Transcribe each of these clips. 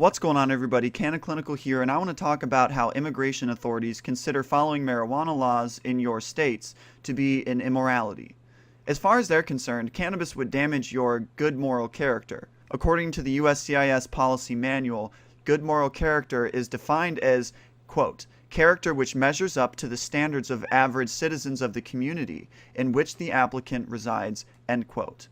What's going on, everybody? Canon Clinical here, and I want to talk about how immigration authorities consider following marijuana laws in your states to be an immorality. As far as they're concerned, cannabis would damage your good moral character. According to the USCIS policy manual, good moral character is defined as, quote, character which measures up to the standards of average citizens of the community in which the applicant resides, end quote.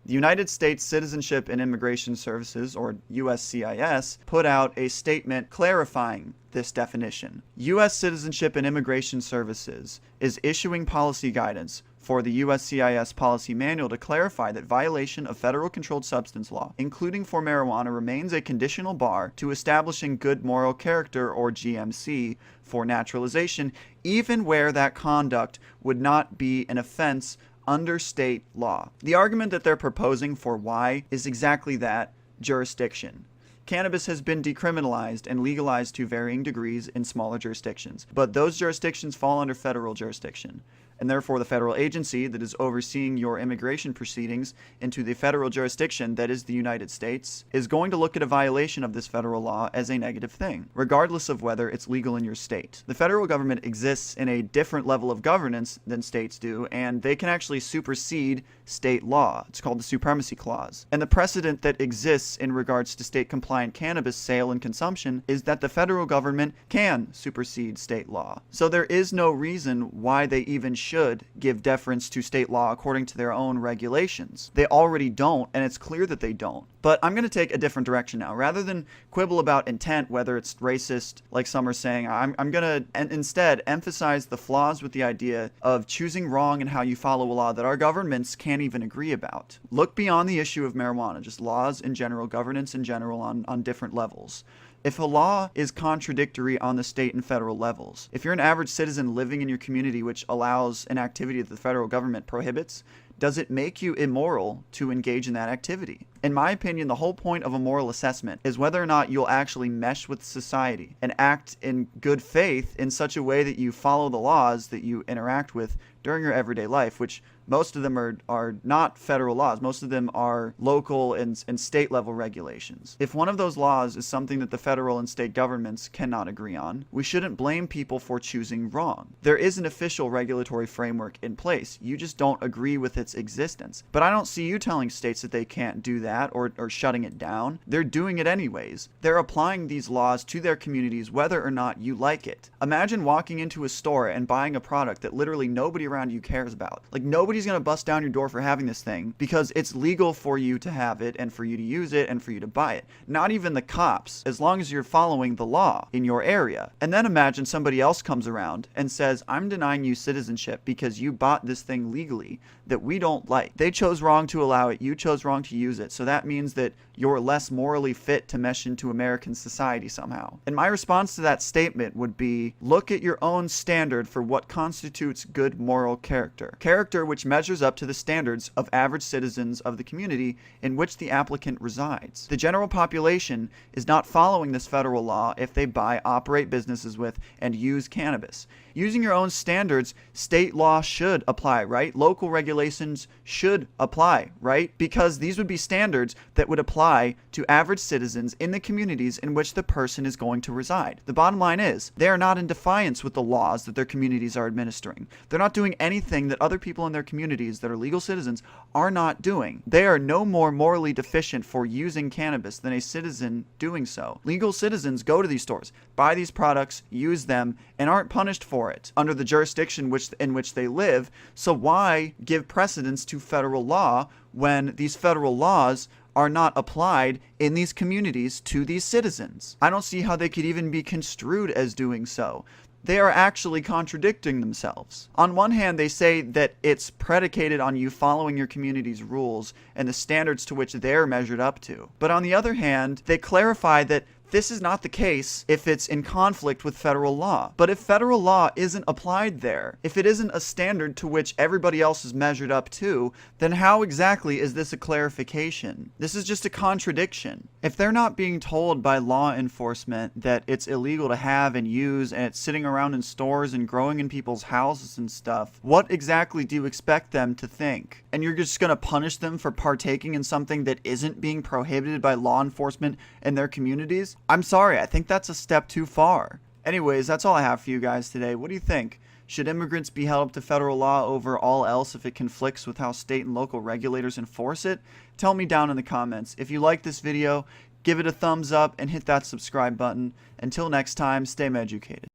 The United States Citizenship and Immigration Services, or USCIS, put out a statement clarifying this definition. U.S. Citizenship and Immigration Services is issuing policy guidance for the USCIS policy manual to clarify that violation of federal controlled substance law, including for marijuana, remains a conditional bar to establishing good moral character, or GMC, for naturalization, even where that conduct would not be an offense under state law. The argument that they're proposing for why is exactly that: jurisdiction. Cannabis has been decriminalized and legalized to varying degrees in smaller jurisdictions, but those jurisdictions fall under federal jurisdiction, and therefore the federal agency that is overseeing your immigration proceedings into the federal jurisdiction that is the United States is going to look at a violation of this federal law as a negative thing, regardless of whether it's legal in your state. The federal government exists in a different level of governance than states do, and they can actually supersede state law. It's called the Supremacy Clause. And the precedent that exists in regards to state-compliant cannabis sale and consumption is that the federal government can supersede state law. So there is no reason why they even should give deference to state law according to their own regulations. They already don't, and it's clear that they don't. But I'm going to take a different direction now. Rather than quibble about intent, whether it's racist, like some are saying, I'm going to instead emphasize the flaws with the idea of choosing wrong and how you follow a law that our governments can't even agree about. Look beyond the issue of marijuana, just laws in general, governance in general on different levels. If a law is contradictory on the state and federal levels, if you're an average citizen living in your community which allows an activity that the federal government prohibits, does it make you immoral to engage in that activity? In my opinion, the whole point of a moral assessment is whether or not you'll actually mesh with society and act in good faith in such a way that you follow the laws that you interact with during your everyday life, which most of them are not federal laws. Most of them are local and state level regulations. If one of those laws is something that the federal and state governments cannot agree on, we shouldn't blame people for choosing wrong. There is an official regulatory framework in place. You just don't agree with its existence. But I don't see you telling states that they can't do that or shutting it down. They're doing it anyways. They're applying these laws to their communities whether or not you like it. Imagine walking into a store and buying a product that literally nobody around you cares about. Like, nobody's going to bust down your door for having this thing because it's legal for you to have it and for you to use it and for you to buy it. Not even the cops, as long as you're following the law in your area. And then imagine somebody else comes around and says, I'm denying you citizenship because you bought this thing legally that we don't like. They chose wrong to allow it, you chose wrong to use it, so that means that you're less morally fit to mesh into American society somehow. And my response to that statement would be, look at your own standard for what constitutes good moral character. Character which measures up to the standards of average citizens of the community in which the applicant resides. The general population is not following this federal law if they buy, operate businesses with, and use cannabis. Using your own standards, state law should apply, right? Local regulations should apply, right? Because these would be standards that would apply to average citizens in the communities in which the person is going to reside. The bottom line is, they are not in defiance with the laws that their communities are administering. They're not doing anything that other people in their communities that are legal citizens are not doing. They are no more morally deficient for using cannabis than a citizen doing so. Legal citizens go to these stores, buy these products, use them, and aren't punished for it under the jurisdiction in which they live. So why give precedence to federal law when these federal laws are not applied in these communities to these citizens? I don't see how they could even be construed as doing so. They are actually contradicting themselves. On one hand, they say that it's predicated on you following your community's rules and the standards to which they're measured up to. But on the other hand, they clarify that This is not the case if it's in conflict with federal law. But if federal law isn't applied there, if it isn't a standard to which everybody else is measured up to, then how exactly is this a clarification? This is just a contradiction. If they're not being told by law enforcement that it's illegal to have and use, and it's sitting around in stores and growing in people's houses and stuff, what exactly do you expect them to think? And you're just gonna punish them for partaking in something that isn't being prohibited by law enforcement in their communities? I'm sorry, I think that's a step too far. Anyways, that's all I have for you guys today. What do you think? Should immigrants be held up to federal law over all else if it conflicts with how state and local regulators enforce it? Tell me down in the comments. If you like this video, give it a thumbs up and hit that subscribe button. Until next time, stay educated.